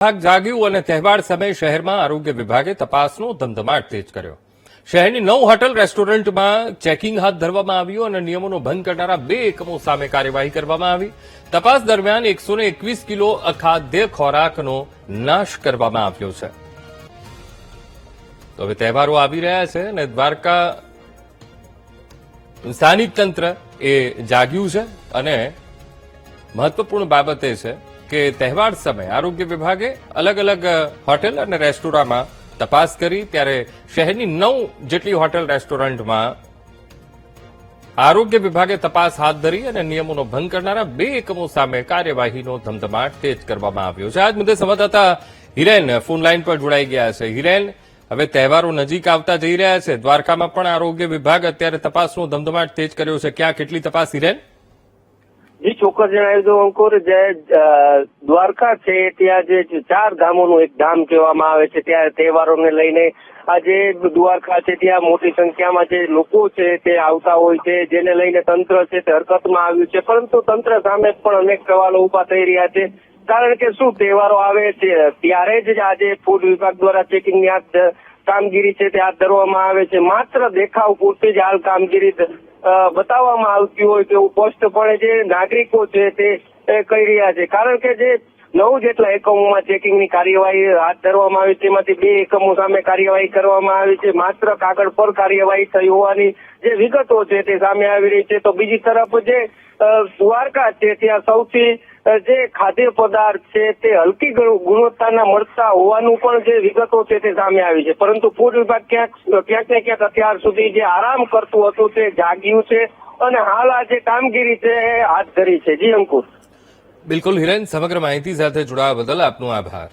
વિભાગ જાગ્યું અને તહેવાર સમયે શહેરમાં આરોગ્ય વિભાગે તપાસનો ધમધમાટ તેજ કર્યો. શહેરની 9 હોટલ રેસ્ટોરન્ટમાં ચેકિંગ હાથ ધરવામાં આવ્યું અને નિયમોનો ભંગ કરનારા 2 એકમો સામે કાર્યવાહી કરવામાં આવી. તપાસ દરમિયાન 121 કિલો અખાદ્ય ખોરાકનો નાશ કરવામાં આવ્યો છે. તો હવે તહેવારો આવી રહ્યા છે અને દ્વારકા સ્થાનિક તંત્ર એ જાગ્યું છે અને મહત્વપૂર્ણ બાબત એ છે કે તહેવાર સમયે આરોગ્ય વિભાગે અલગ અલગ હોટેલ અને રેસ્ટોરાંમાં તપાસ કરી ત્યારે શહેરની 9 જેટલી હોટેલ રેસ્ટોરન્ટમાં આરોગ્ય વિભાગે તપાસ હાથ ધરી અને નિયમોનો ભંગ કરનારા 2 એકમો સામે કાર્યવાહીનો ધમધમાટ તેજ કરવામાં આવ્યો છે. આજ મુદ્દે સંવાદદાતા હિરેન ફોન લાઈન પર જોડાઈ ગયા છે. હિરેન, હવે તહેવારો નજીક આવતા જઈ રહ્યા છે. દ્વારકામાં પણ આરોગ્ય વિભાગ અત્યારે તપાસનો ધમધમાટ તેજ કર્યો છે. ક્યાં કેટલી તપાસ, હિરેન? જી, ચોક્કસ જણાવી દઉં અંકુર, જે દ્વારકા છે ત્યાં જે 4 ધામોનું એક ધામ કહેવામાં આવે છે, ત્યાં તહેવારોને લઈને આજે દ્વારકા છે ત્યાં મોટી સંખ્યામાં જે લોકો છે તે આવતા હોય છે, જેને લઈને તંત્ર છે તે હરકતમાં આવ્યું છે. પરંતુ તંત્ર સામે પણ અનેક સવાલો ઉભા થઈ રહ્યા છે. કારણ કે શું તહેવારો આવે છે ત્યારે જ આજે ફૂડ વિભાગ દ્વારા ચેકિંગની કામગીરી છે તે હાથ ધરવામાં આવે છે. માત્ર દેખાવ પૂરતી જ હાલ કામગીરી બતાવવામાં આવતી હોય તેવું સ્પષ્ટપણે જે નાગરિકો છે તે કહી રહ્યા છે. કારણ કે જે 9 જેટલા એકમોમાં ચેકિંગની કાર્યવાહી હાથ ધરવામાં આવી, તેમાંથી 2 એકમો સામે કાર્યવાહી કરવામાં આવી છે. માત્ર કાગળ પર કાર્યવાહી થઈ હોવાની જે વિગતો છે તે સામે આવી રહી છે. તો બીજી તરફ જે દ્વારકા છે ત્યાં સૌથી જે ખાદ્ય પદાર્થ છે તે હલકી ગુણવત્તાના મળતા હોવાનું પણ જે વિગતો છે તે સામે આવી છે. પરંતુ ફૂડ વિભાગ ક્યાંક ને ક્યાંક અત્યાર સુધી જે આરામ કરતું હતું તે જાગ્યું છે અને હાલ આ જે કામગીરી છે એ હાથ ધરી છે. જી અંકુર. બિલકુલ હિરેન, સમગ્ર માહિતી સાથે જોડાવા બદલ આપનો આભાર.